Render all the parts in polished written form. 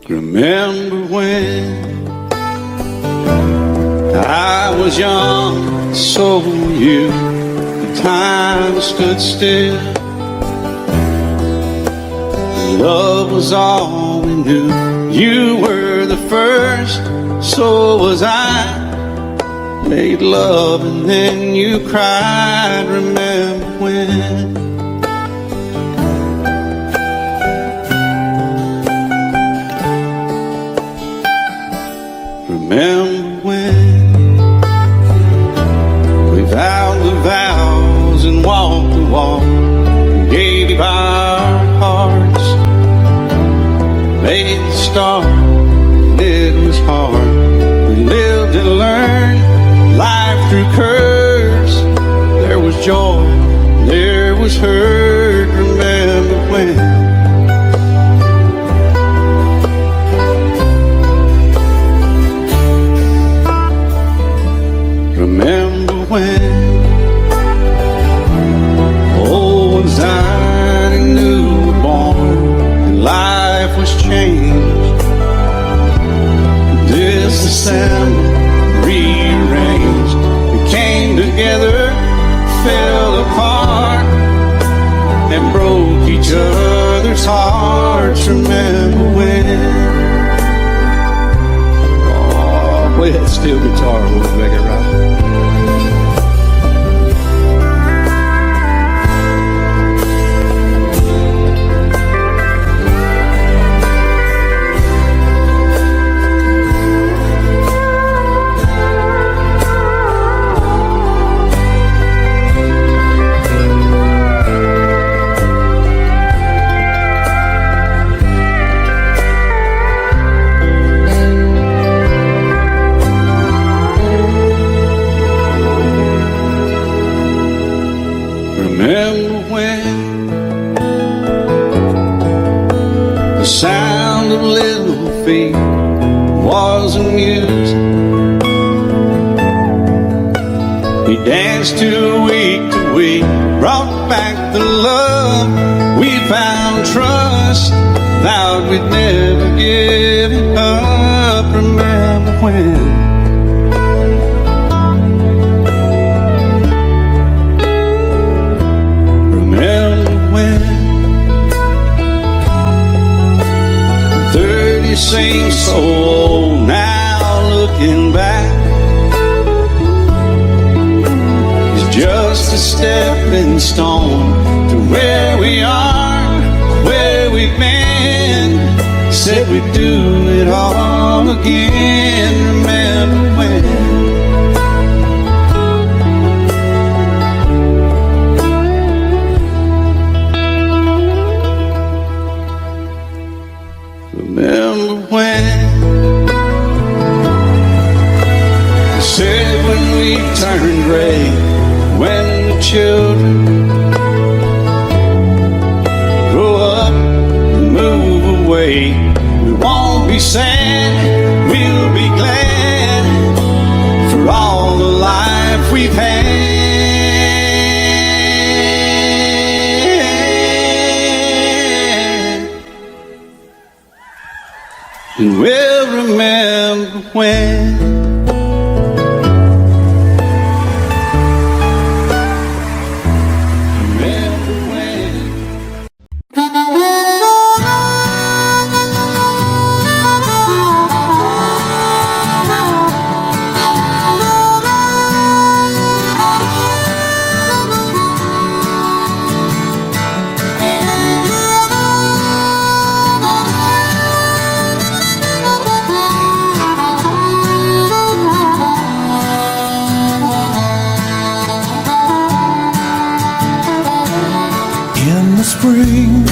Remember when I was young, so were you. The time stood still. Love was all we knew. You were the first, so was I. Made love and then you cried. Remember when? Remember when we vowed the vows and walked the walk, gave our hearts, made the start, and it was hard. We lived and learned life through curves. There was joy, there was hurt. Remember when? Remember when old Zion and new were born and life was changed. Disassembled, rearranged, we came together, fell apart, and broke each other's hearts. Remember when? Oh, play that steel guitar, we'll make it right. Remember when the sound of little feet was a music we danced to week, brought back the love we found, trust, vowed we'd never give it up. Remember when? Seems so old now, looking back. It's just a stepping stone to where we are, where we've been. Said we'd do it all again. Remember when? Remember when they said when we turned gray, when the children grow up and move away, we won't be sad, we'll be glad for all the life we've had. And we'll remember when. Remember when. In the spring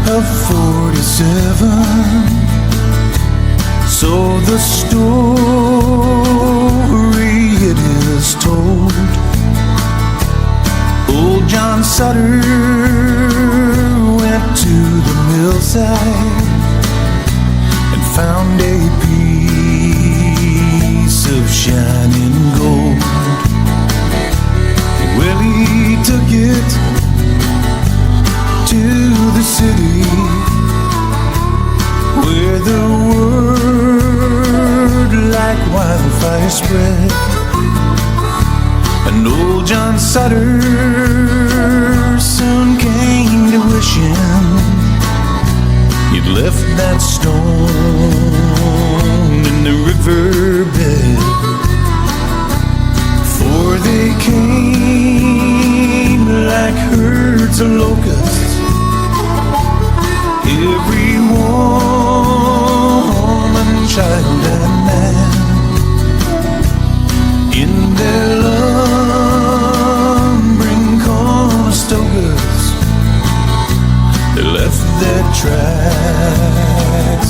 of 47, so the story it is told, old John Sutter went to the millside and found a piece of shining gold. Well, he took it to the city spread. And old John Sutter soon came to wishing he'd left that stone in the riverbed. For they came like herds of locusts, every woman, child, and man. In their lumbering Conestogas, they left their tracks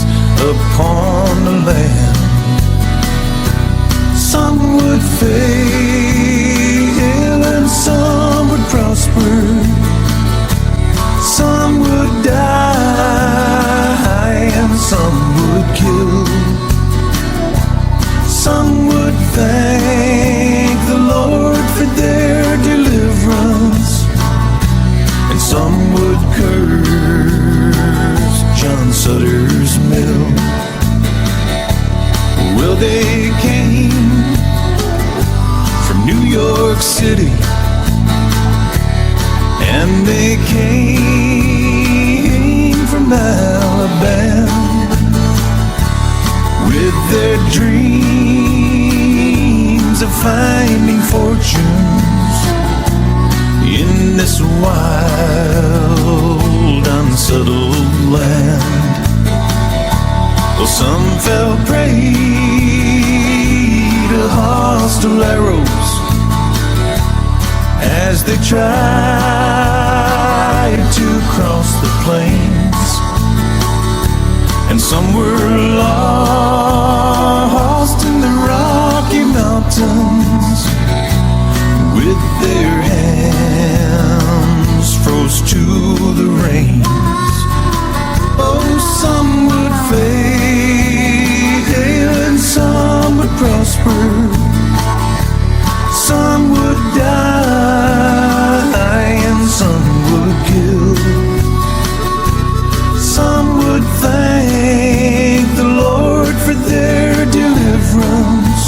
upon the land. Some would fail and some would prosper. Some would die and some would kill. Some would thank the Lord for their deliverance, and some would curse John Sutter's mill. Well, they came from New York City, and they came from Alabama with their dreams of finding fortunes in this wild, unsettled land. Well, some fell prey to hostile arrows as they tried to cross the plains, and some were lost in the Rocky Mountains with their hands froze to the rains. Oh, some would fail and some would prosper. Some would die and some would kill. Some would thank the Lord for their deliverance,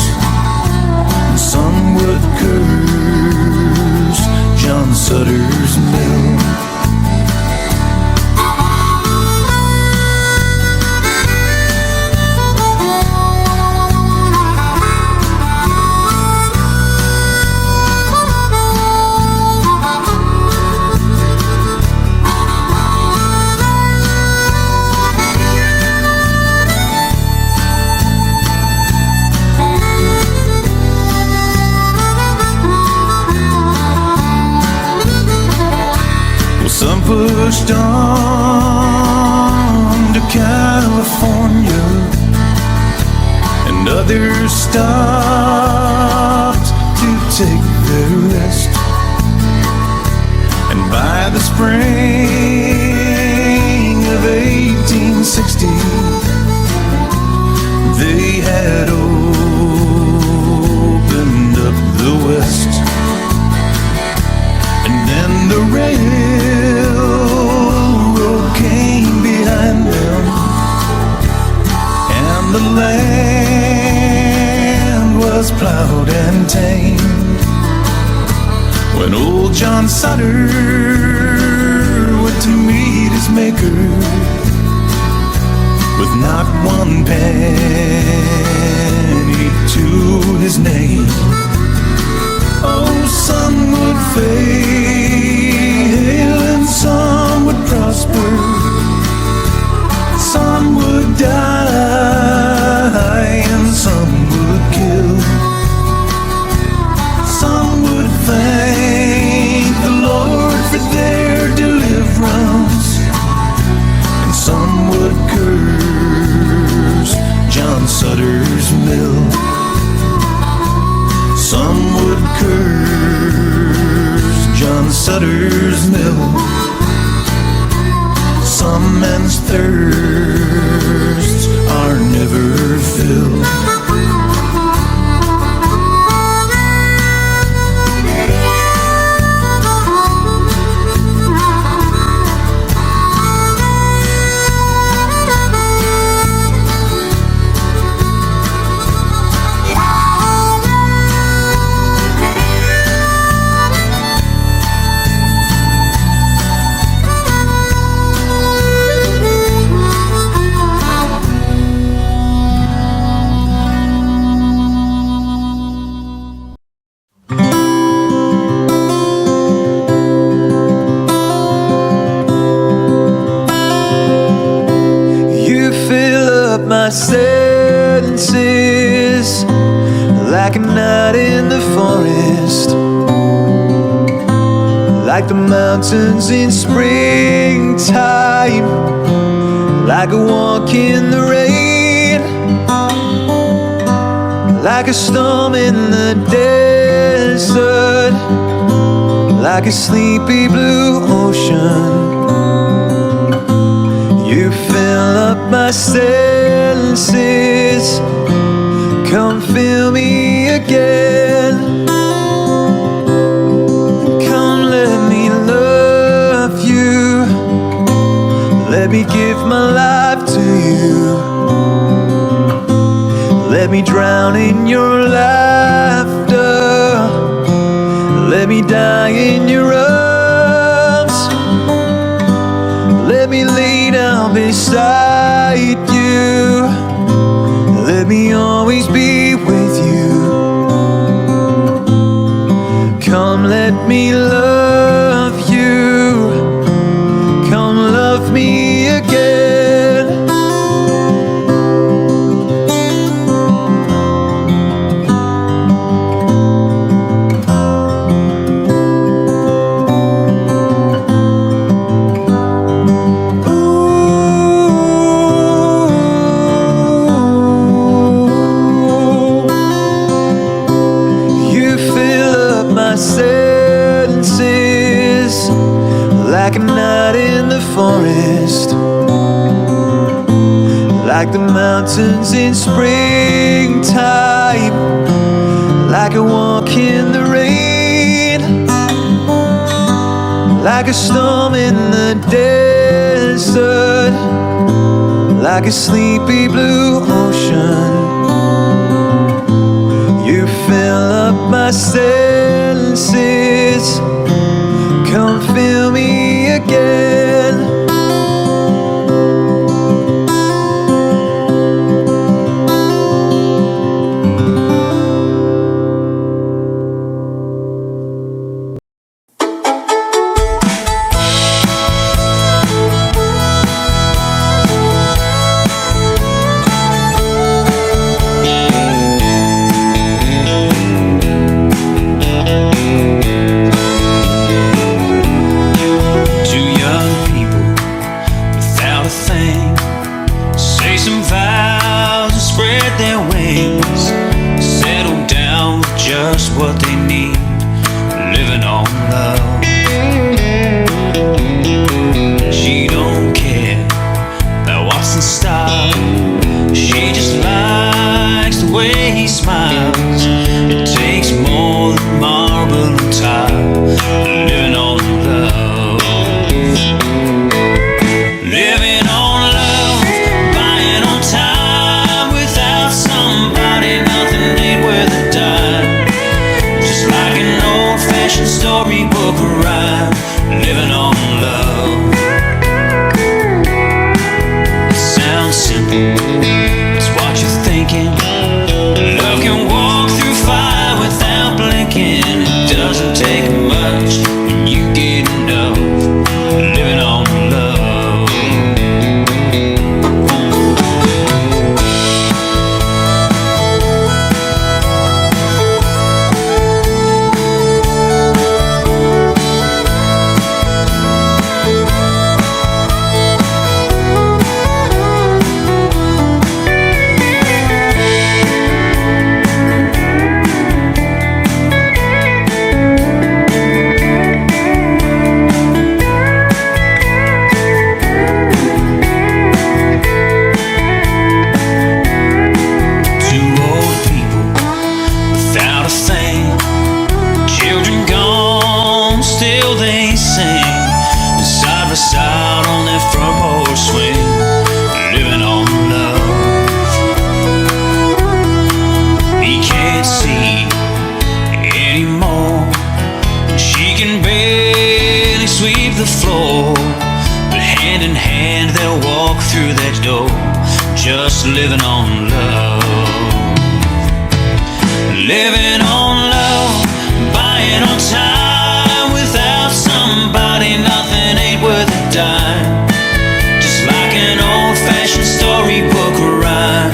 and some would curse John Sutter's mill. Some pushed on to California, and others stopped to take their rest. And by the spring of 1860, they had opened up the West. And then the railroad came behind them, and the land was plowed and tamed. When old John Sutter went to meet his maker with not one penny to his name. Oh, some would fail and some would prosper. Some would die and some would kill. Some would thank the Lord for their deliverance, and some would curse John Sutter's mill. Some would curse John Sutter's mill. Some men's thirsts are never filled. senses, like a night in the forest, like the mountains in springtime, like a walk in the rain, like a storm in the desert, like a sleepy blue ocean. You fill up my senses, come fill me again. Come let me love you, let me give my life to you. Let me drown in your laughter, let me die in your arms. Let me lay down beside you, let me always be with you. Come let me love you, come love me again. Senses, like a night in the forest, like the mountains in springtime, like a walk in the rain, like a storm in the desert, like a sleepy blue ocean. You fill up my senses, come fill me again. What they need, living on love. She don't care about what's in style, she just likes the way he smiles. It takes more than marble and tile, living on love. Living on love, buying on time. Without somebody, nothing ain't worth a dime. Like an old-fashioned storybook rhyme, living on love. It sounds simple, it's what you're thinking. Love can walk through fire without blinking. It doesn't take much when you get enough, living on love. Side on that front porch swing, living on love. He can't see anymore, and she can barely sweep the floor, but hand in hand they'll walk through that door, just living on love. Living on love, buying on time. Without somebody, nothing ain't worth a dime. Just like an old-fashioned storybook rhyme,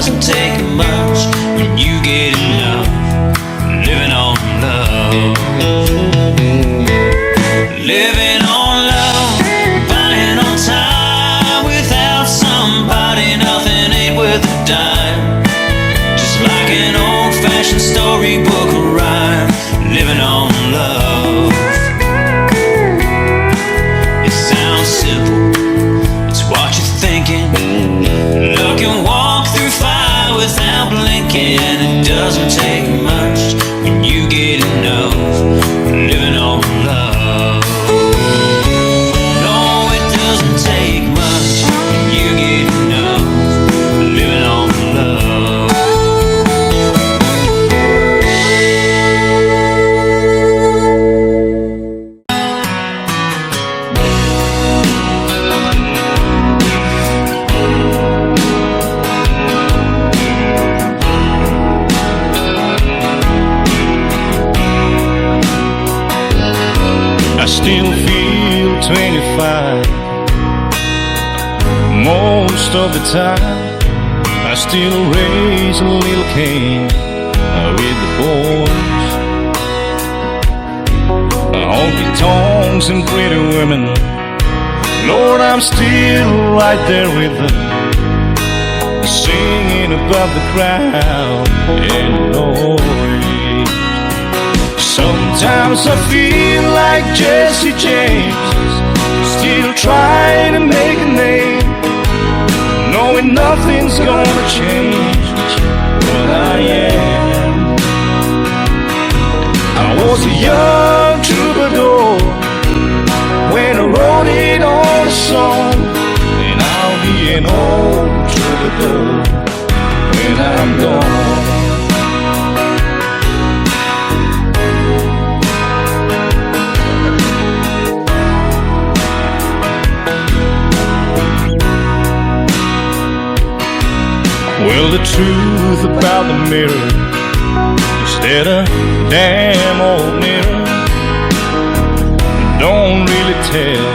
doesn't take much when you get enough. Living on love. Living on love. Buying on time. Without somebody, nothing ain't worth a dime. Just like an old-fashioned storybook rhyme. Living on love. It sounds simple. It's what you're thinking. Look and walk through fire without blinking. It doesn't take much when you get enough. Living on love. No, it doesn't take much when you get enough. Living on love. I still feel 25 most of the time. I still raise a little Cain with the boys. Honky tonks and pretty women, Lord, I'm still right there with them, singing above the crowd and noise. Sometimes I feel like Jesse James, still trying to make a name, knowing nothing's gonna change what I am. I was a young troubadour when I wrote it on a song, and I'll be an old troubadour when I'm gone. Well, the truth about the mirror is that a damn old mirror don't really tell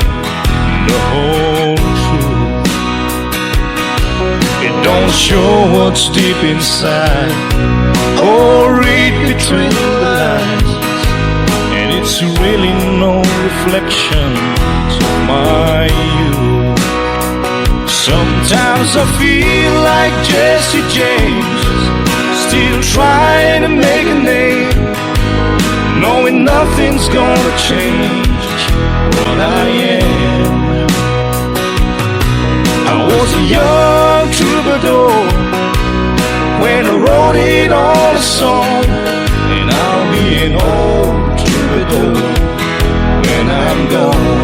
the whole truth. It don't show what's deep inside or read between the lines, and it's really no reflection of my youth. Sometimes I feel like Jesse James, still trying to make a name, knowing nothing's gonna change what I am. I was a young troubadour when I wrote it on a song, and I'll be an old troubadour when I'm gone.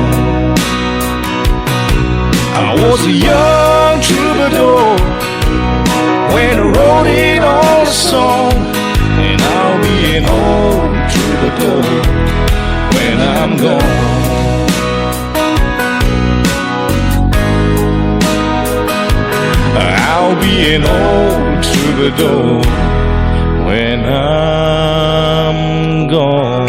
I was a young troubadour when I wrote it on a song, and I'll be an old troubadour when I'm gone. I'll be an old troubadour when I'm gone.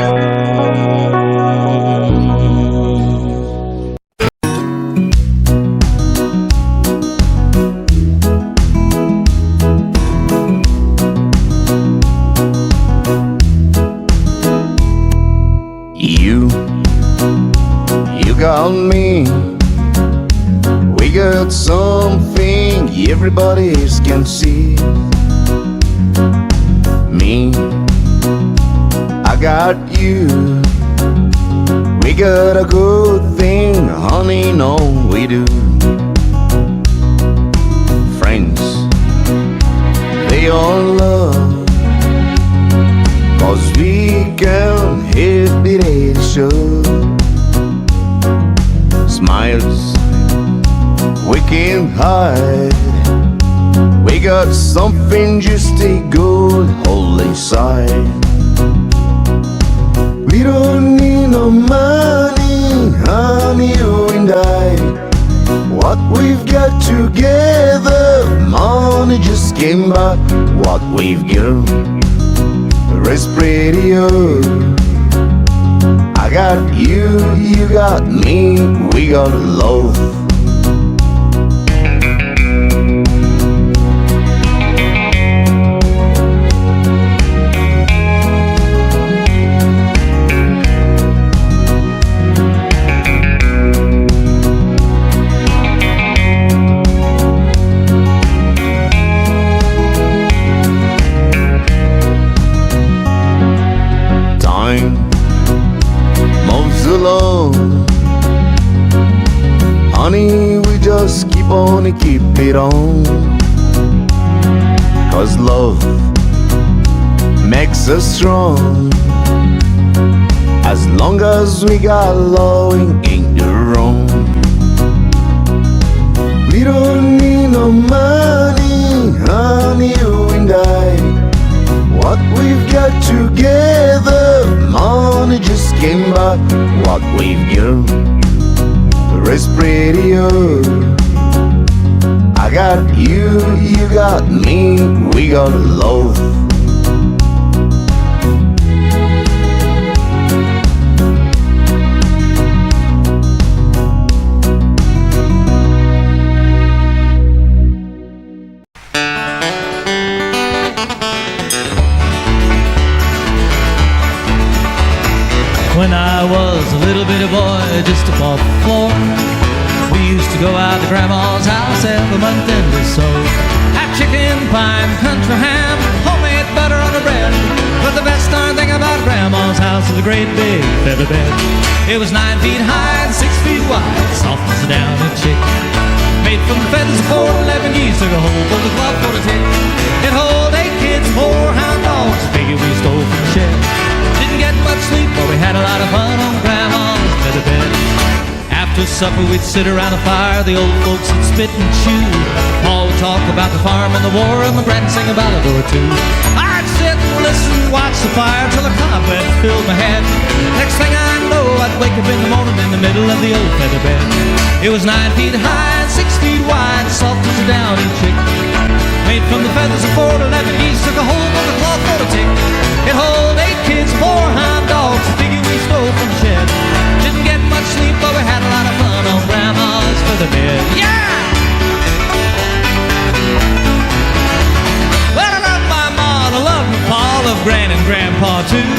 You got me. We got something everybody else can see. Me, I got you. We got a good thing, honey, no we do. Friends, they all love, 'cause we can hit the show. Smiles we can't hide. We got something just a good hold inside. We don't need no money, honey, you and I. What we've got together, money just came by. What we've got is pretty old. I got you, you got me, we got love. on and keep it on. 'Cause love makes us strong. As long as we got love, it ain't wrong. We don't need no money, honey, you and I. What we've got together, money just came by. What we've got is prettier. I got you, you got me, we got love. When I was a little bitty boy, just above 4, we used to go out to Grandma's house every month in so have chicken pie and country ham, homemade butter on the bread. But the best darn thing about Grandma's house was a great big feather bed. It was 9 feet high and 6 feet wide, soft as a downy chick. Made from the feathers of 4 to 11 geese, took a whole full of club for the tick. It hold 8 kids, 4 hound dogs, figure we stole from the shed. Didn't get much sleep, but we had a lot of fun on Grandma's feather bed. After supper we'd sit around the fire, the old folks would spit and chew. Pa would talk about the farm and the war, and my grand sing a ballad or two. I'd sit and listen and watch the fire till a cobweb filled my head. Next thing I know, I'd wake up in the morning in the middle of the old feather bed. It was 9 feet high and 6 feet wide, soft as a downy chick. Made from the feathers of 4 to 11 geese, took a whole bunch of cloth for the tick. It hold 8 kids, 4 hound dogs, the figure we stole from the shed. Didn't get much sleep, but we had a lot of fun on Grandma's feather bed. Yeah! Well, I love my ma, I love my pa, I love Gran and Grandpa too.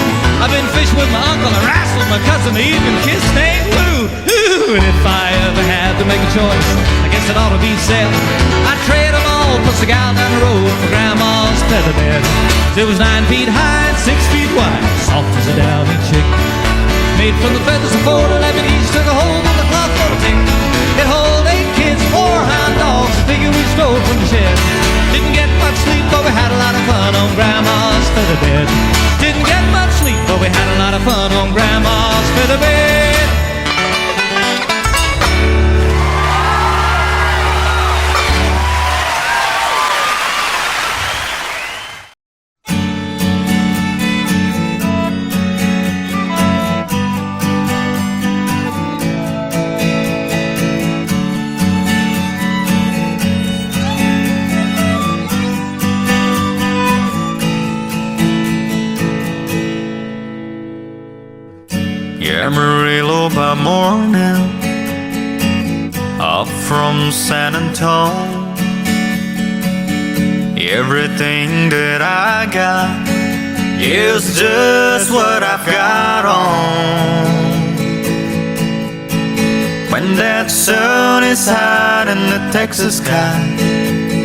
I've been fishing with my uncle, I wrestled my cousin, I even kissed Aunt Lou. Ooh, and if I ever had to make a choice, I guess it ought to be Seth. I'd trade them all, plus a gal down the road for Grandma's feather bed. It was 9 feet high and 6 feet wide, soft as a downy chick. Made from the feathers of 4 to 11 geese, took a hold of the cloth for a tick. It hold 8 kids, 4 hound dogs, the figure we stole from the shed. Didn't get much sleep, but we had a lot of fun on Grandma's feather bed. Didn't get much sleep, but we had a lot of fun on Grandma's feather bed. Amarillo by morning, up from San Antonio. Everything that I got is just what I've got on. When that sun is hot in the Texas sky,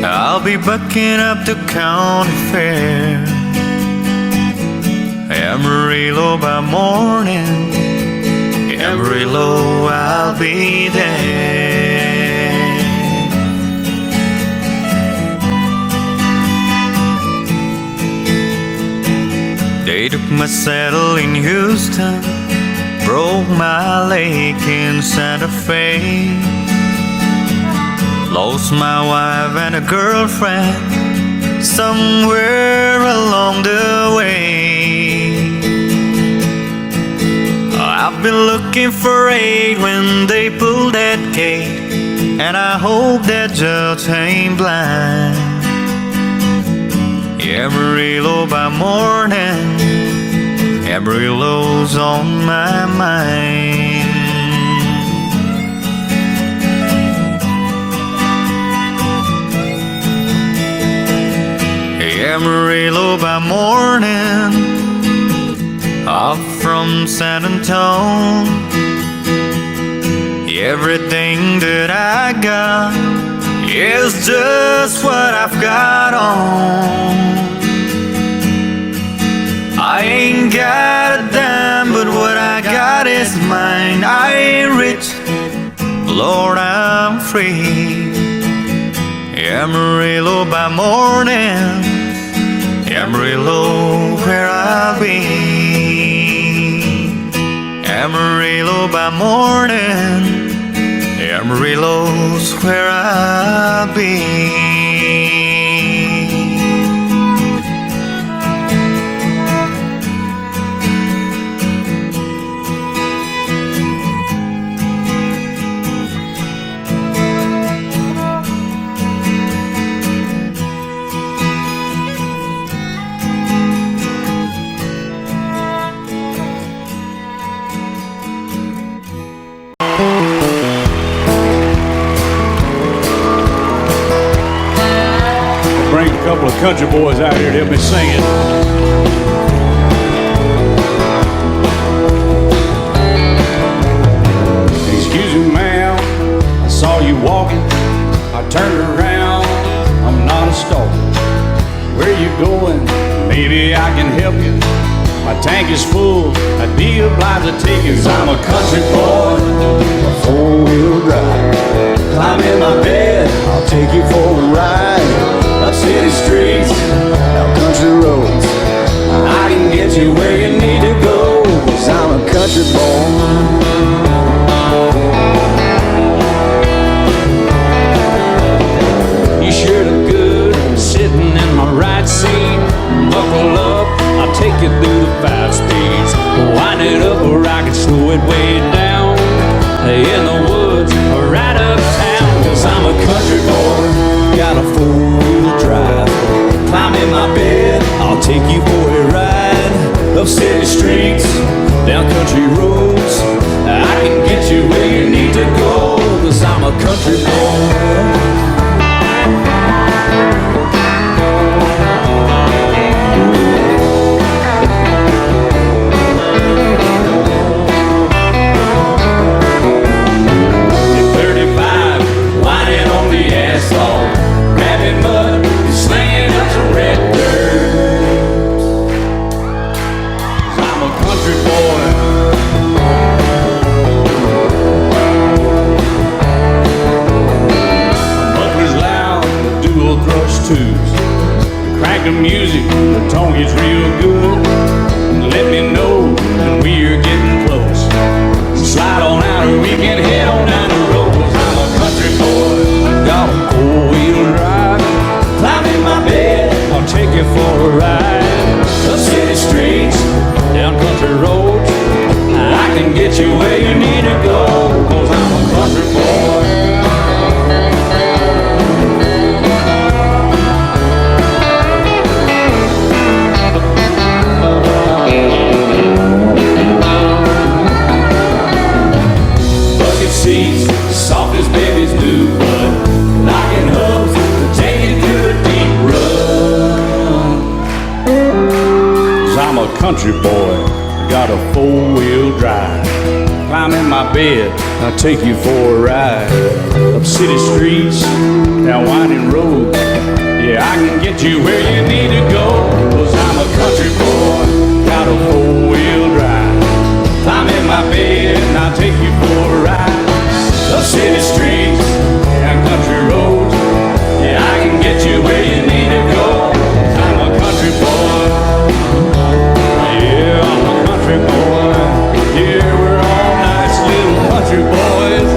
I'll be bucking up to county fair. Amarillo by morning, Amarillo, I'll be there. They took my saddle in Houston, broke my leg in Santa Fe, lost my wife and a girlfriend somewhere along the way. I've been looking for aid when they pulled that gate, and I hope that judge ain't blind. Amarillo by morning, Amarillo's on my mind. Amarillo by morning, up from San Antonio. Everything that I got is just what I've got on. I ain't got a dime, but what I got is mine. I ain't rich, Lord, I'm free. Amarillo by morning, Amarillo where I'll be. Amarillo by morning, Amarillo's where I'll be. Bring a couple of country boys out here to help me sing it. Excuse me, ma'am, I saw you walking. I turned around, I'm not a stalker. Where you going? Maybe I can help you. My tank is full, I'd be obliged to take you. 'Cause I'm a country boy, a four-wheel drive. Climb in my bed, I'll take you for a ride. Up city streets, down country roads. I can get you where you need to go. 'Cause I'm a country boy. You sure look good sitting in my right seat. Buckle up, I'll take you through the 5 speeds. Wind it up or I can slow it way down. In the woods or right uptown. 'Cause I'm a country boy, got a four-wheel drive. Climb in my bed, I'll take you for a ride. Up city streets, down country roads. I can get you where you need to go. 'Cause I'm a country boy. Crank the music, the tone gets real good. Let me know when we're getting close. Slide on out or we can head on down the road. 'Cause I'm a country boy, got a four-wheel drive. Climb in my bed, I'll take you for a ride. Up city streets, down country roads. I can get you where you need to go. 'Cause I'm a country boy. Soft as babies do, but knocking hubs to take you through the deep run. 'Cause I'm a country boy, got a four-wheel drive. Climb in my bed, I'll take you for a ride. Up city streets, down winding roads. Yeah, I can get you where you need to go. 'Cause I'm a country boy, got a four-wheel drive. Climb in my bed and I'll take you for a ride. Up city streets and country roads. Yeah, I can get you where you need to go. I'm a country boy. Yeah, I'm a country boy. Yeah, we're all nice little country boys.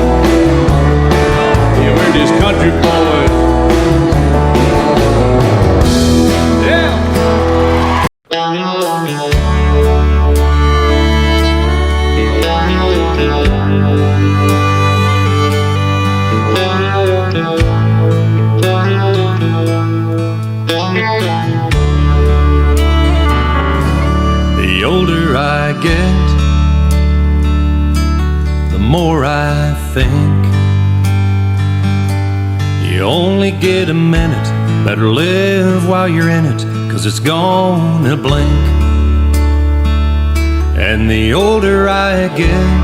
Yeah, we're just country boys. Yeah. The older I get, the more I think you only get a minute. Better live while you're in it, 'cause it's gone in a blink. And the older I get,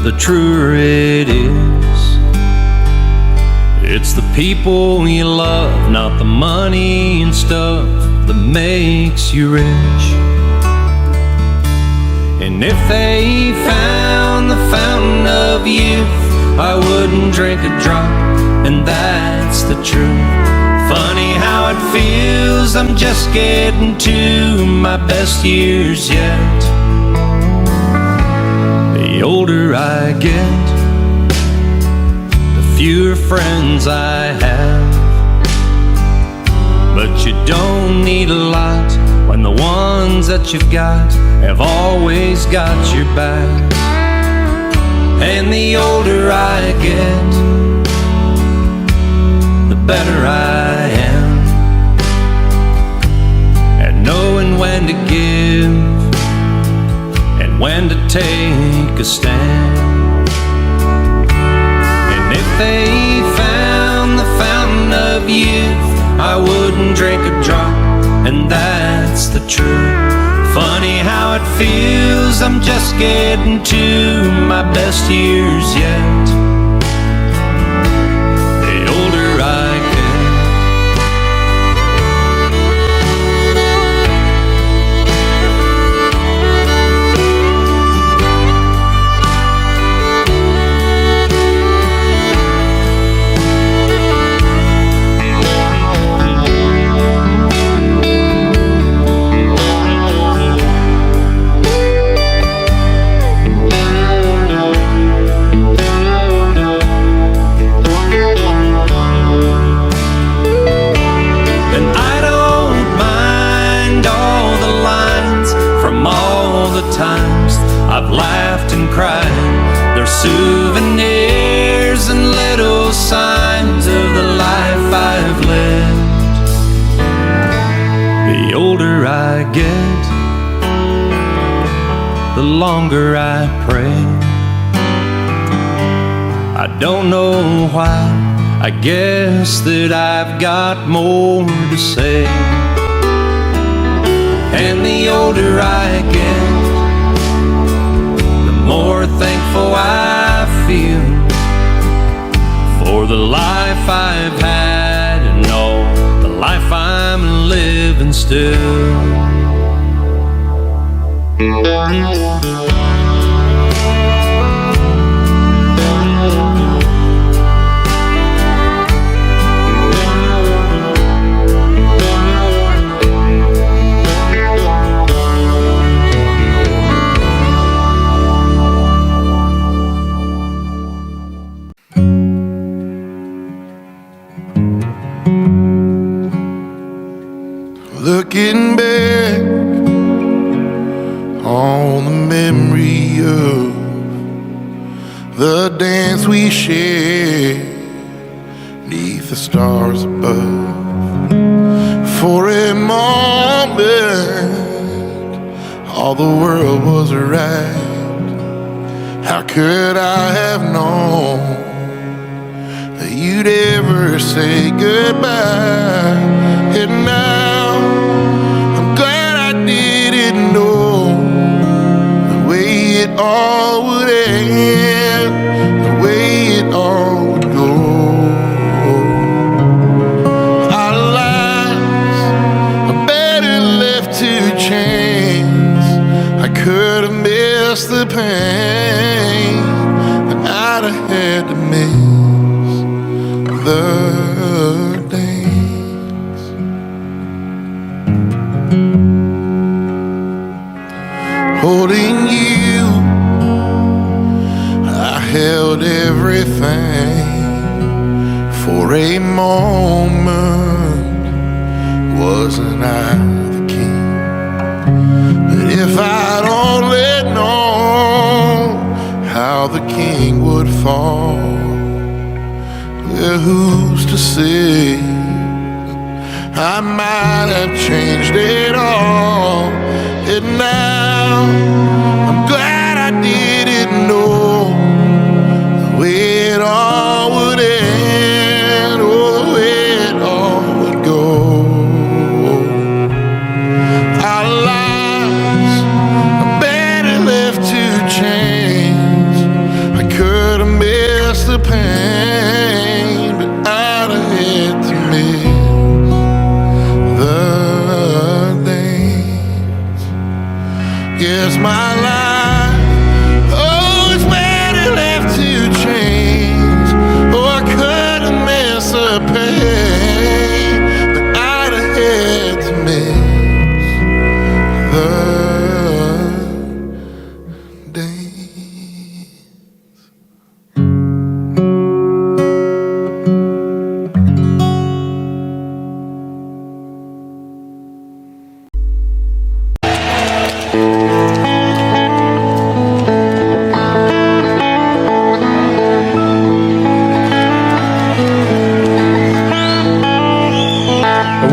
the truer it is. It's the people you love, not the money and stuff that makes you rich. And if they found the fountain of youth, I wouldn't drink a drop and that's the truth. Funny how it feels, I'm just getting to my best years yet. The older I get, the fewer friends I have. But you don't need a lot when the ones that you've got have always got your back. And the older I get, the better I am at knowing when to give and when to take a stand. And if they found the fountain of youth, I wouldn't drink a drop, and that's the truth. Funny how it feels, I'm just getting to my best years yet. The older I times I've laughed and cried, they're souvenirs and little signs of the life I've lived. The older I get, the longer I pray. I don't know why, I guess that I've got more to say. And the older I get, more thankful I feel for the life I've had and all the life I'm living still. Looking back on the memory of the dance we shared neath the stars above. For a moment, all the world was right. How could I have known that you'd ever say goodbye? And now I'm glad I didn't know the way it all would end, the way it all would go. Our lives are better left to chance. I could have missed the pain, but I'd have had to miss the holding you, I held everything. For a moment, wasn't I the king? But if I'd only known how the king would fall, well, who's to say? I might have changed it all. And now I'm glad I didn't know the way it all would end, or the way it all would go. Our lives are better left to chance. I could have missed the pain, but I'd have had to miss the yes, my life, oh, it's better left to change. Oh, I could have made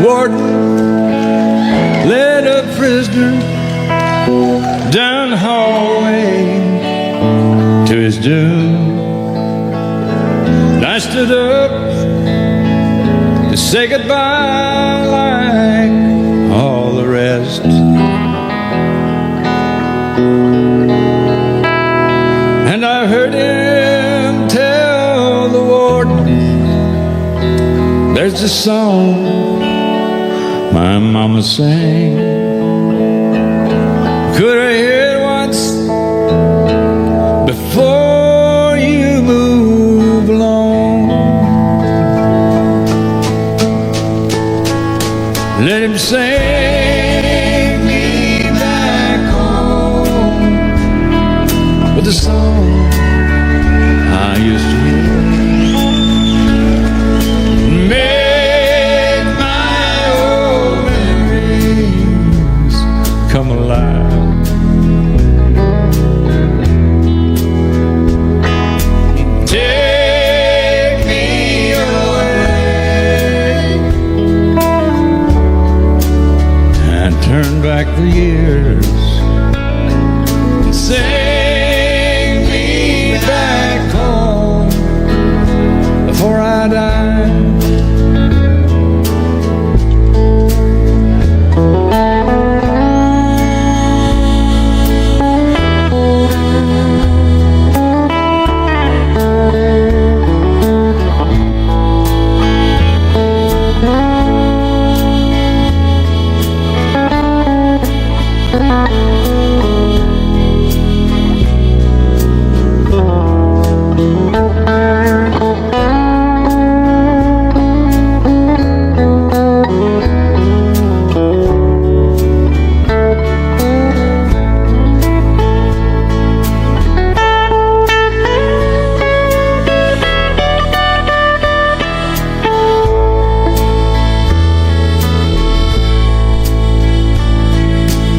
Warden led a prisoner down the hallway to his doom. And I stood up to say goodbye like all the rest. And I heard him tell the warden, there's a song my mama sang. Could I hear it once before you move along? Let him sing me back home with a song I used to hear. Make my old memories come alive. Take me away and turn back the years and sing me back home before I die.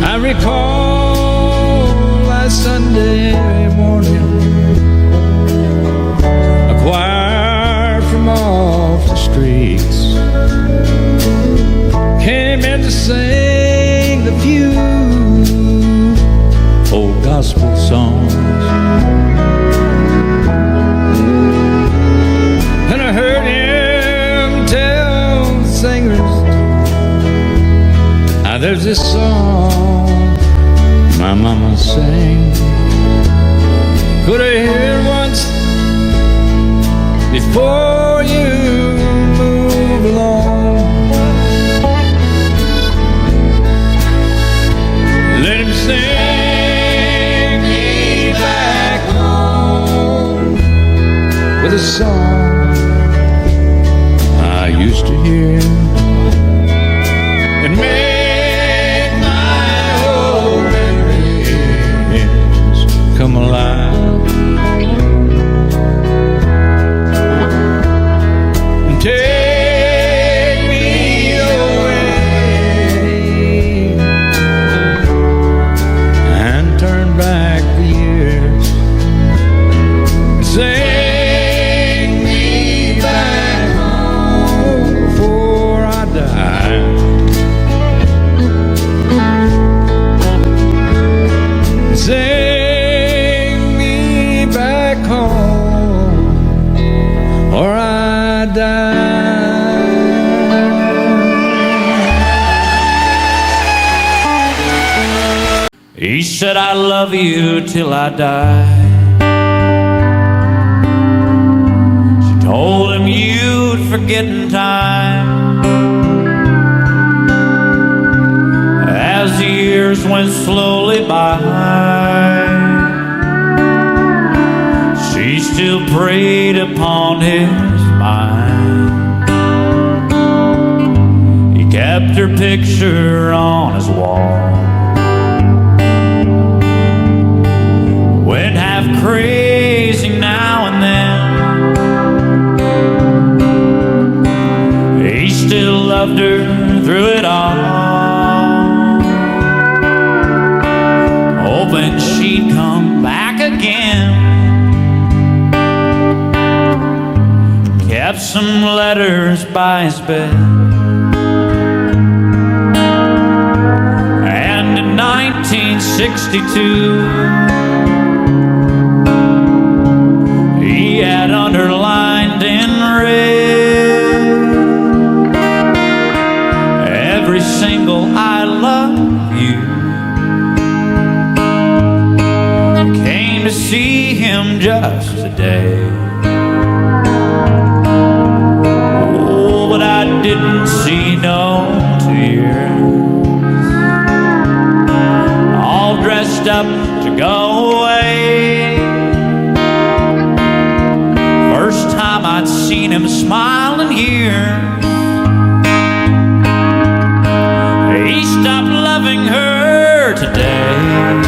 I recall last Sunday morning, a choir from off the streets came in to sing the few old gospel songs. And I heard him tell the singers, now there's this song my mama sang. Could I hear it once before you move along? Let him sing me back home with a song I used to hear. And make my old memories come alive. And take me away and turn back the years. Sing me back home before I die. Sing me back home or I die. He said, I love you till I die. She told him you'd forget in time. As the years went slowly by, she still preyed upon his mind. He kept her picture on his wall, went half crazy now and then. He still loved her through it all, hoping she'd come back again. Kept some letters by his bed, 1962. He had underlined in red every single I love you. Came to see him just today. Oh, but I didn't see no tears. All dressed up to go away. First time I'd seen him smile in years. He stopped loving her today.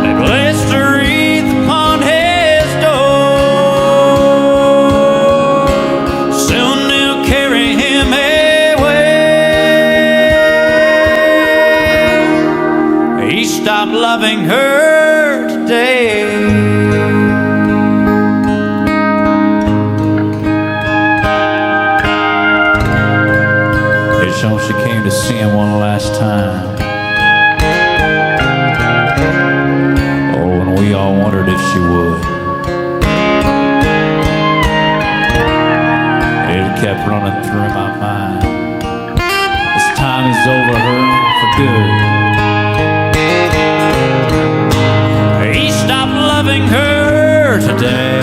They placed a wreath upon his door. Soon they'll carry him away. He stopped loving her today. So she came to see him one last time. Oh, and we all wondered if she would. It kept running through my mind. This time is over her for good. He stopped loving her today.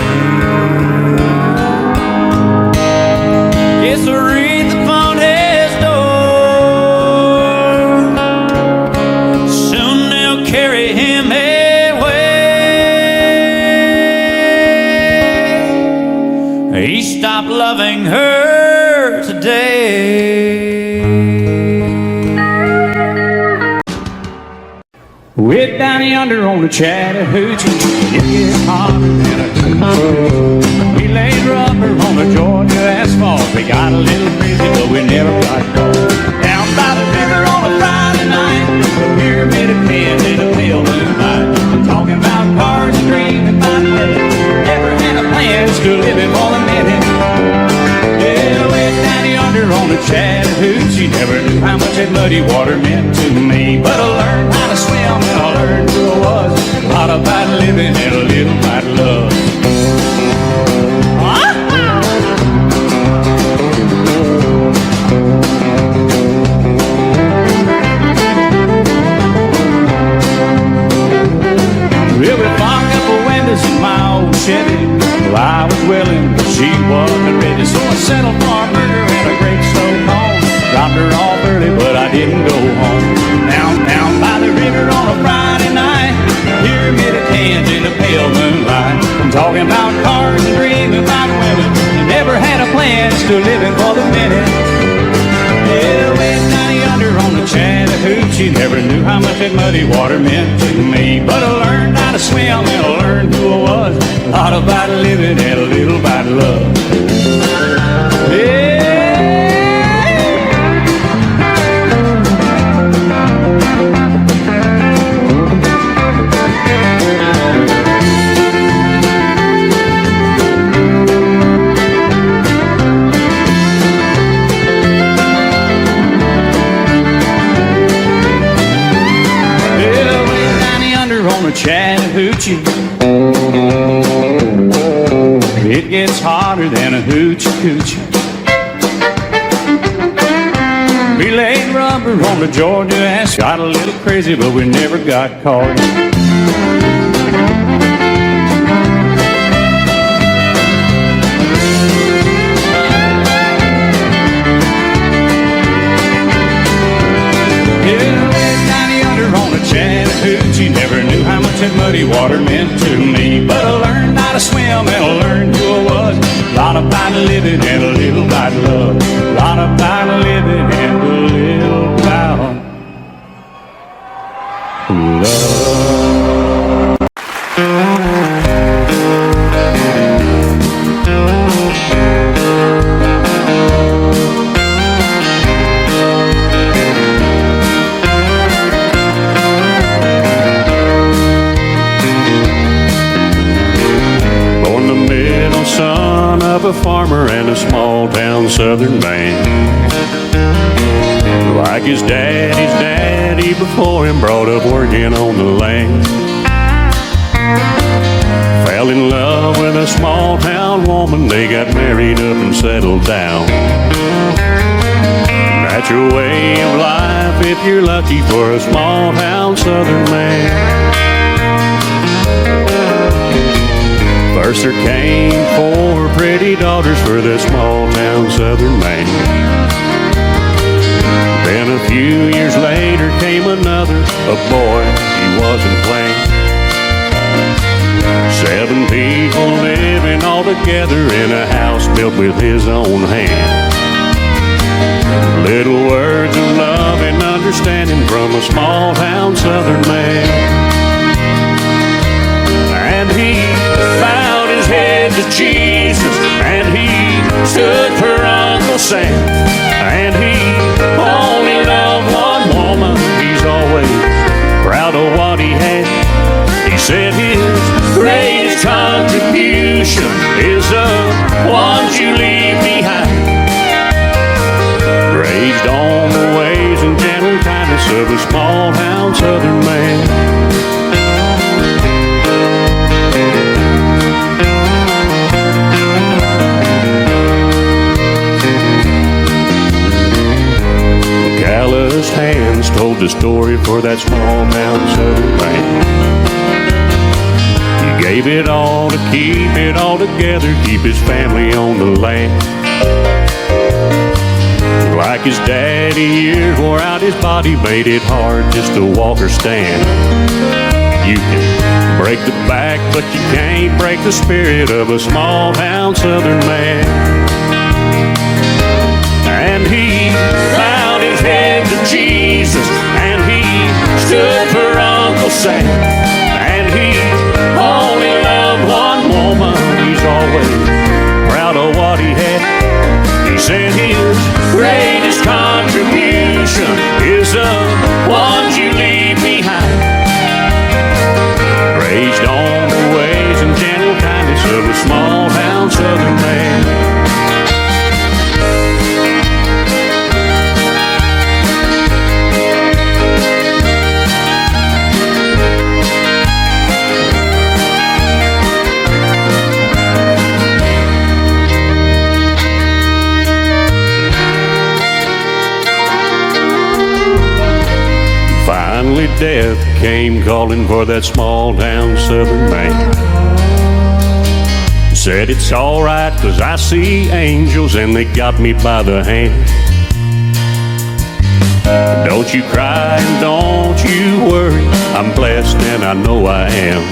It's a wreath upon his door. Soon they'll carry him away. He stopped loving her today. Way down yonder on the Chattahoochee, it gets hotter than a we laid rubber on the Georgia asphalt. We got a little crazy, but we never got caught. Down by the river on a Friday night, the pyramid of pins in a pale moonlight. Talking about cars and dreaming about living. Never had a plan, still living for the minute. Yeah, way down yonder on the Chattahoochee, never knew how much that muddy water meant to me. But I learned how to swim and I learned who I was. A lot about living and a little about love. Well, we fogged up the windows in my old Chevy. Well, I was willing, but she wasn't ready. So I settled for a burger and a great slow moan. Dropped her off early, but I didn't go home. Down by the river on a Friday night, pyramid of cans in the pale moonlight. I'm talking about cars and dreaming about women. I never had a plan, still living for the minute. Yeah, way down yonder on the Chattahoochee, never knew how much that muddy water meant to me. But I learned how to swim and I learned who I was. A lot about living and a little about love. Yeah. Chattahoochee, it gets hotter than a hoochie coochie. We laid rubber on the Georgia ass. Got a little crazy, but we never got caught. Chattahoochee, never knew how much that muddy water meant to me. But I learned how to swim and I learned who I was. A lot about living and a little about love. A lot about living and a little about love. Son of a farmer and a small town southern man. Like his daddy before him, brought up working on the land. Fell in love with a small town woman, they got married up and settled down. That's your way of life if you're lucky for a small town southern man. First there came 4 pretty daughters for the small town southern man. Then a few years later came another, a boy he wasn't plain. 7 people living all together in a house built with his own hand. Little words of love and understanding from a small town southern man. And he bowed his head to Jesus, and he stood for Uncle Sam. And he only loved one woman, he's always proud of what he had. He said his greatest contribution is the ones you leave behind. Raised on the ways and gentle kindness of a small town southern man. Calloused hands told the story for that small town southern man. He gave it all to keep it all together, keep his family on the land. Like his daddy, years wore out his body, made it hard just to walk or stand. You can break the back, but you can't break the spirit of a small town southern man. And he bowed his head to Jesus, and he stood for Uncle Sam. And he only loved one woman, he's always proud of what he had. He said his greatest contribution is the ones you leave behind. Raised on the ways and gentle kindness of a small town southern man. Finally death came calling for that small town southern man. Said it's alright 'cause I see angels and they got me by the hand. Don't you cry and don't you worry, I'm blessed and I know I am.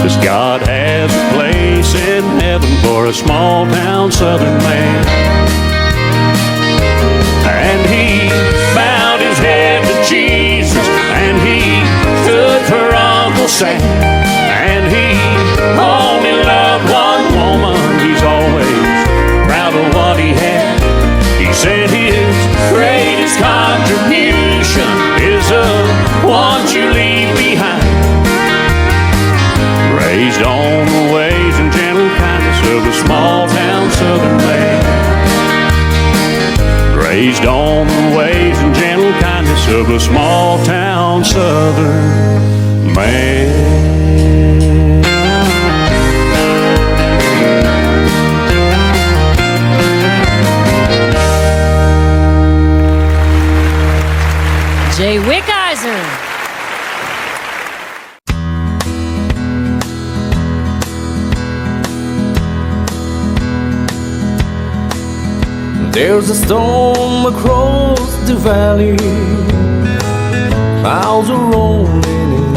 'Cause God has a place in heaven for a small town southern man. And he bowed his head to Jesus, and he stood for Uncle Sam. And he only loved one woman, he's always proud of what he had. He said his greatest contribution is the ones you leave behind. Raised on the ways and gentle kindness of a small town southern man. Raised on the ways and gentle kindness of a small town southern man. Jay Wickizer. There's a storm across the valley, clouds are rolling in.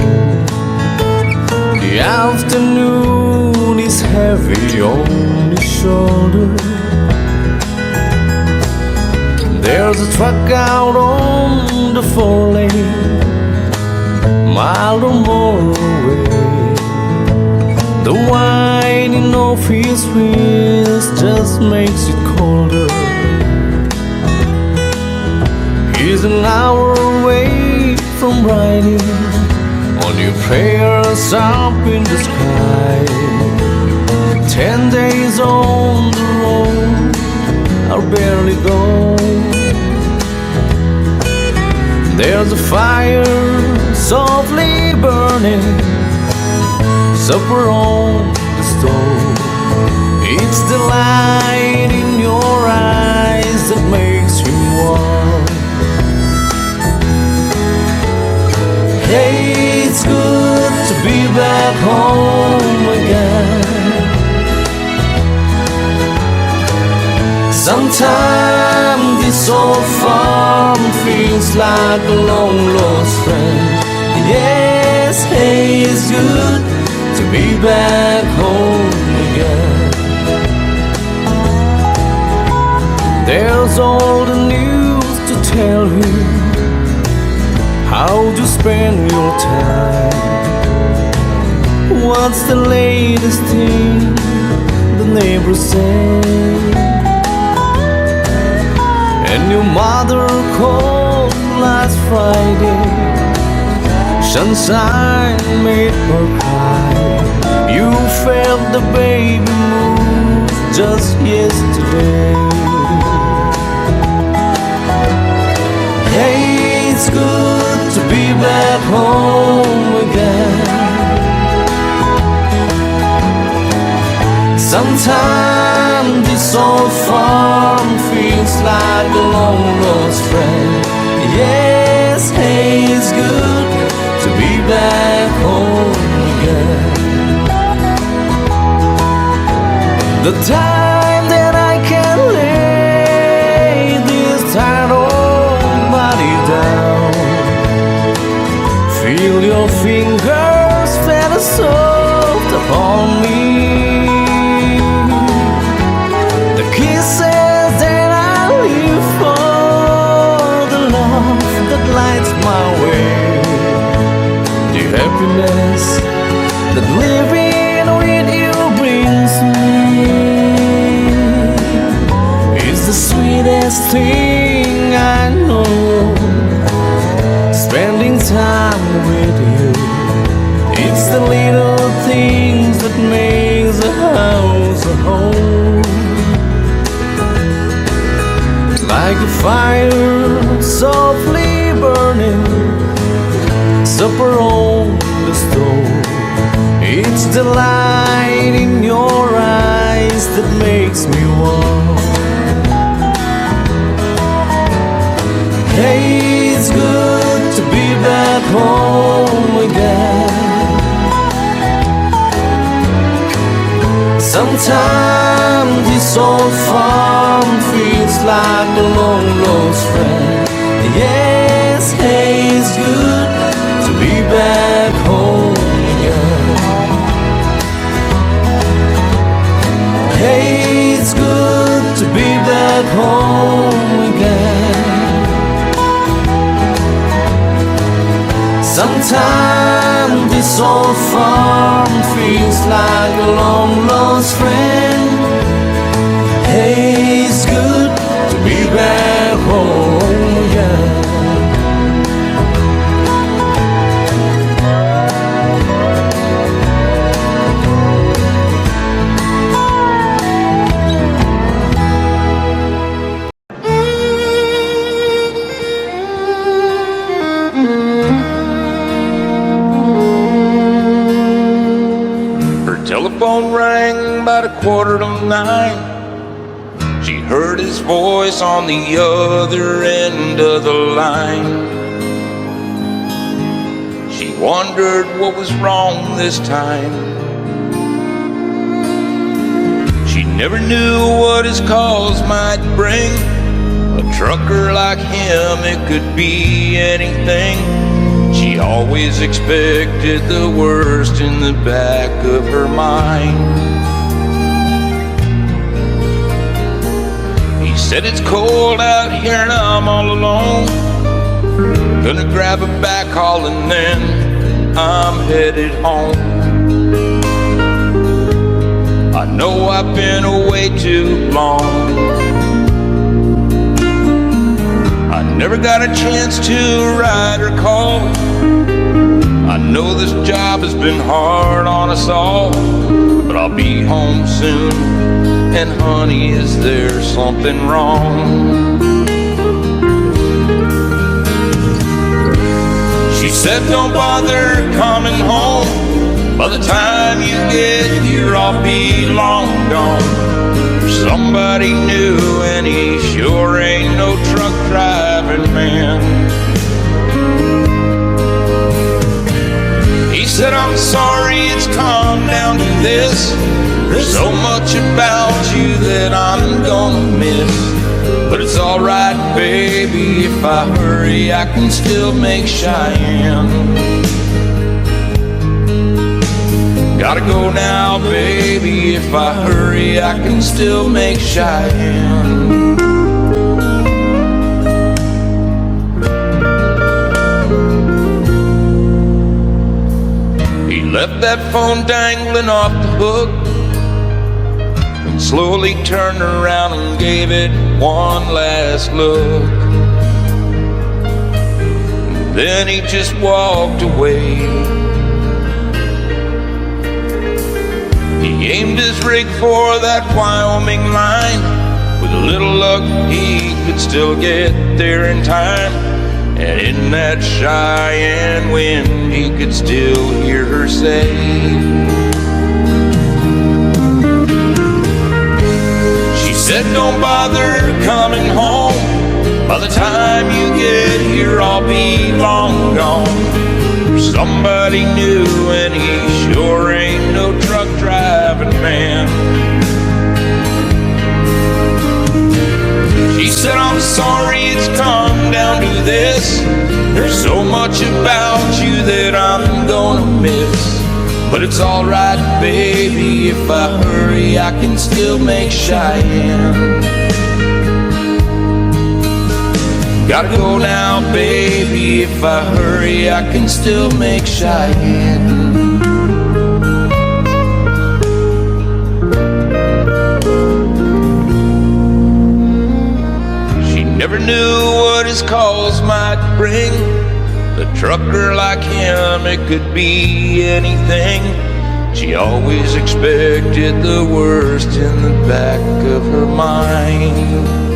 The afternoon is heavy on his shoulder. There's a truck out on the 4-lane, mile or more away. The whining of his wheels just makes it colder. He's an hour away from writing all your prayers up in the sky. 10 days on the road are barely gone. There's a fire softly burning, supper on the stove. It's the light in your eyes that makes him warm. Hey, it's good to be back home again. Sometimes this old farm feels like a long lost friend. Yes, hey, it's good to be back home again. There's all the news to tell you how to spend your time. What's the latest thing the neighbors say? And your mother called last Friday. Sunshine made her cry. You felt the baby move just yesterday. Hey, it's good to be back home again. Sometimes this old farm feels like a long lost friend. Yes, hey, it's good to be back home again. The time that I can lay this tired old body down, feel your fingers feather soft upon me. The kisses that I live for, the love that lights my way, the happiness that living with you brings me, is the sweetest thing I know. Spending time with you, it's the little things that makes a house a home. Like a fire softly burning, supper on the stove. It's the light in your eyes that makes me warm. Hey, it's good to be back home again. Sometimes this old farm feels like a long lost friend. Yes, hey, it's good to be back home again. Hey, it's good to be back home again. Sometimes this old farm feels like a long lost friend. Hey, it's good to be back home again. Telephone rang about 9:15. She heard his voice on the other end of the line. She wondered what was wrong this time. She never knew what his calls might bring. A trucker like him, it could be anything. She always expected the worst in the back of her mind. He said, it's cold out here and I'm all alone. Gonna grab a backhaul and then I'm headed home. I know I've been away too long. I never got a chance to ride or call. I know this job has been hard on us all, but I'll be home soon. And honey, is there something wrong? said don't bother coming home. By the time you get here, I'll be long gone. Somebody new, and he sure ain't no truck driving man. He said, I'm sorry it's come down to this. There's so much about you that I'm gonna miss. But it's alright, baby, if I hurry, I can still make Cheyenne. Gotta go now, baby, if I hurry, I can still make Cheyenne. He left that phone dangling off the hook, slowly turned around and gave it one last look. Then he just walked away. He aimed his rig for that Wyoming line. With a little luck, he could still get there in time. And in that Cheyenne wind, he could still hear her say, said don't bother coming home. By the time you get here, I'll be long gone. Somebody new, and he sure ain't no truck driving man. She said, I'm sorry it's come down to this. There's so much about you that I'm gonna miss. But it's alright, baby, if I hurry, I can still make Cheyenne. Gotta go now, baby, if I hurry, I can still make Cheyenne. She never knew what his calls might bring. A trucker like him, it could be anything. She always expected the worst in the back of her mind.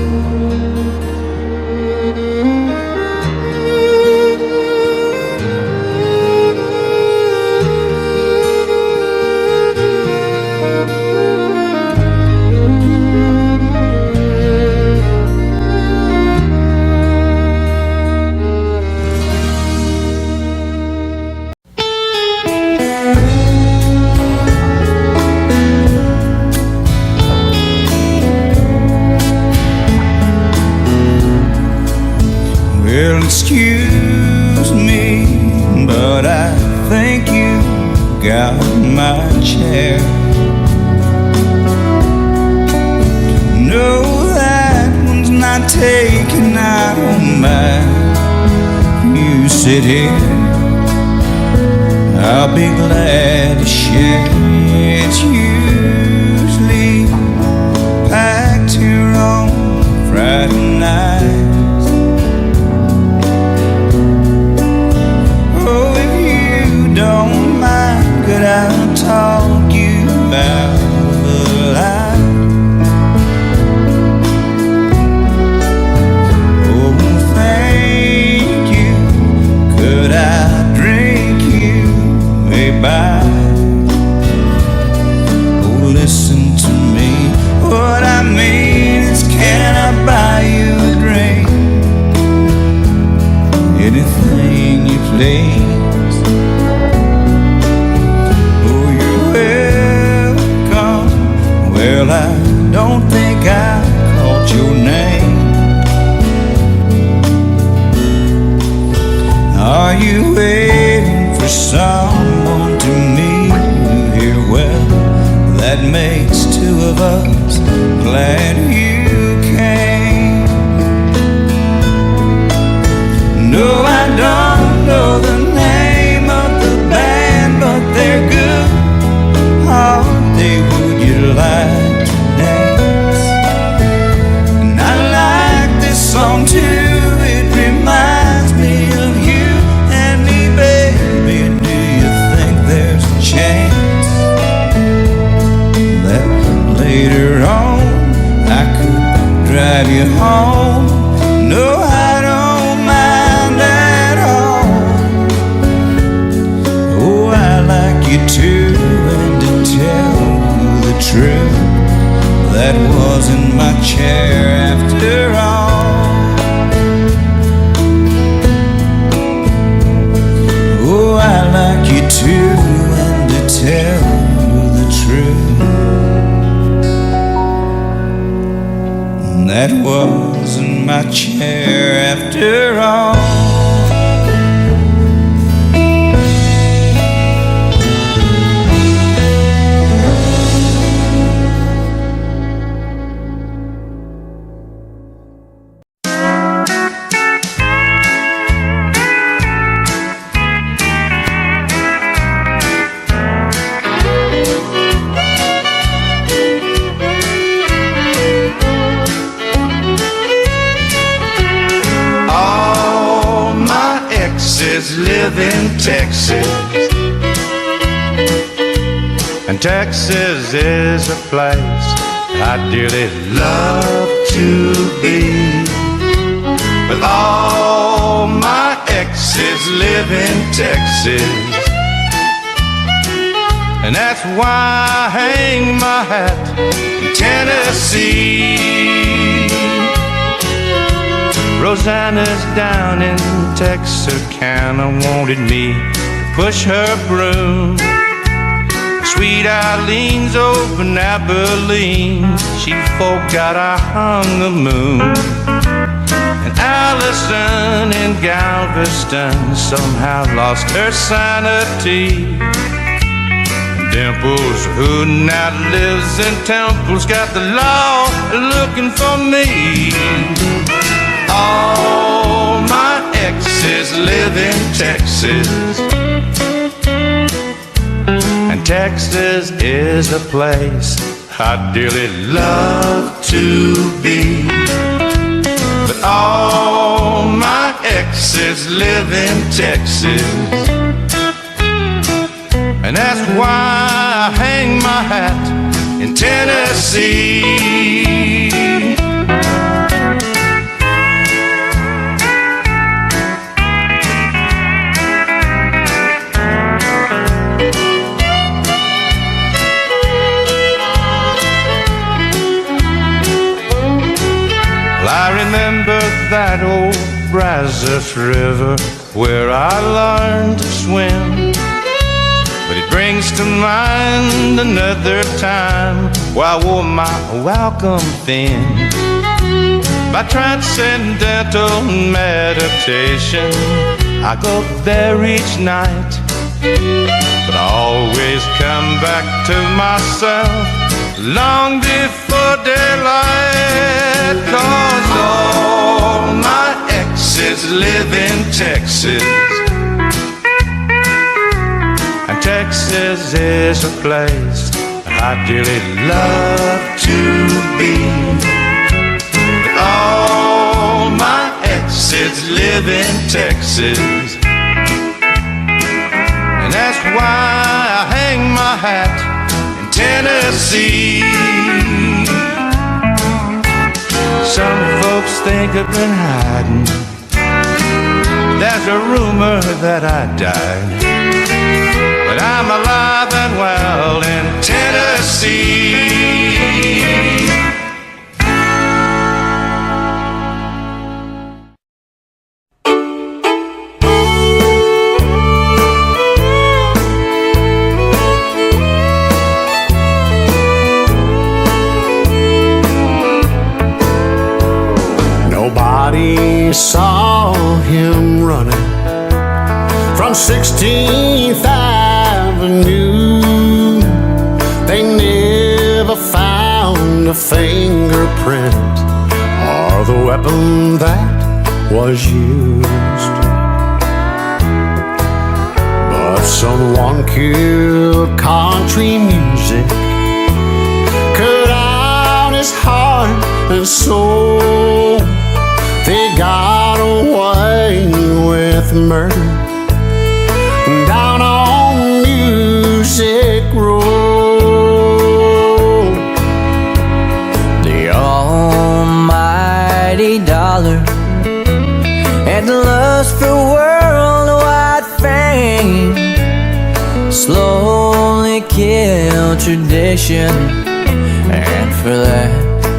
Well, excuse me, but I think you got my chair. No, that one's not taken, I don't mind. You sit here, I'll be glad to share. It's usually packed here on Friday night. Don't mind, could I talk you out of the light? Oh, thank you. Could I drink you a bite? Oh, listen to me. What I mean is, can I buy you a drink? Anything you please. Well, I don't think I caught your name. Are you waiting for someone to meet you here? Well, that makes two of us. Glad you came. No, I don't know the name of the band, but they're good. Aren't they? Would you like to dance? And I like this song too. It reminds me of you and me, baby. Do you think there's a chance that later on I could drive you home? No, I don't mind at all. true. That wasn't my chair after all. Oh, I like you too, and to tell you the truth, that wasn't my chair after all. Live in Texas, and Texas is a place I'd dearly love to be. But all my exes live in Texas, and that's why I hang my hat in Tennessee. Rosanna's down in Texarkana wanted me to push her broom. Sweet Eileen's over in Abilene, she forgot I hung the moon. And Allison in Galveston somehow lost her sanity. Dimples, who now lives in Temple's got the law looking for me. All my exes live in Texas, and Texas is a place I'd dearly love to be. But all my exes live in Texas, and that's why I hang my hat in Tennessee. I remember that old Brazos River where I learned to swim, but it brings to mind another time where I wore my welcome thin. By transcendental meditation, I go there each night, but I always come back to myself long before daylight. 'Cause all my exes live in Texas, and Texas is a place I dearly love to be. But all my exes live in Texas, and that's why I hang my hat in Tennessee. Some folks think I've been hiding, there's a rumor that I died, but I'm alive and well in Tennessee. Nobody saw him running from 16th Avenue. They never found a fingerprint or the weapon that was used. But someone killed country music, cut out his heart and soul. They got away with murder down on Music Road. The almighty dollar and the lust for worldwide fame slowly killed tradition for that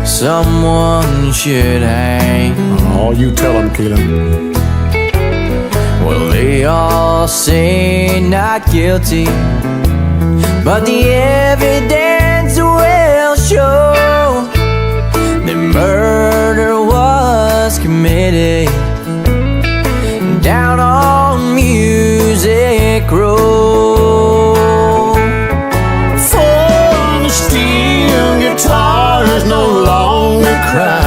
someone should hang. Oh, you tell them, Keelan. Well, they all say not guilty, but the evidence will show that murder was committed down on Music Row. For the steel guitars no longer cry,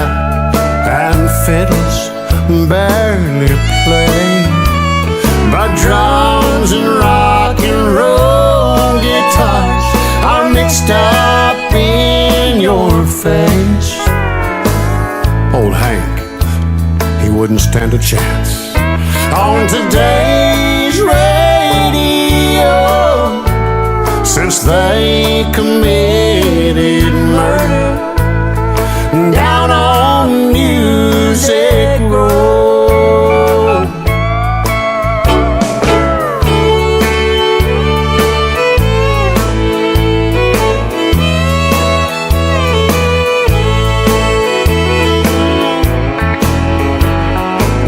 and fiddles barely play, but drums and rock and roll guitars are mixed up in your face. Old Hank, he wouldn't stand a chance on today's radio, since they committed murder down on Music Row.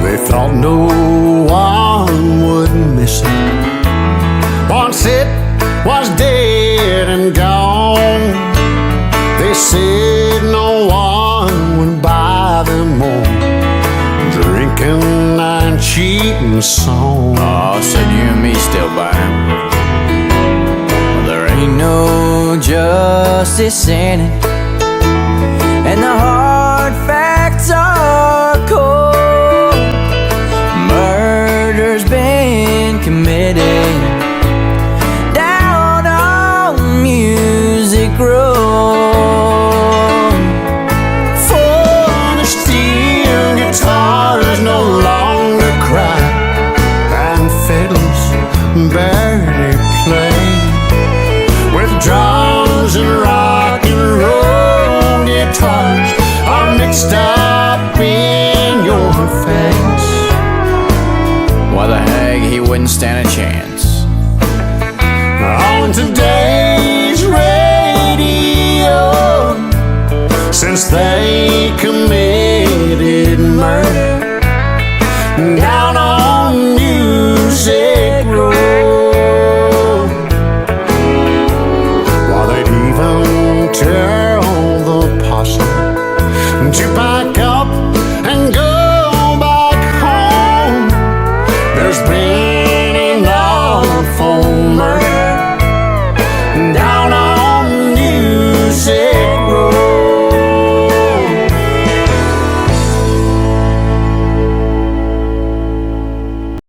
They thought no one would miss it once it was dead and gone. They said no one would buy them more drinking and cheating song. Oh, said you and me still buy 'em. Well, there ain't no justice in it, and the hard facts are cold. Murder's been committed down on Music Row. For the steel guitars no longer cry, and fiddles barely play, with drums and rock and roll guitars are mixed up in your face. Why the heck he wouldn't stand a chance On today's radio, since they committed murder down on Music Row. While they'd even tell the posse to pack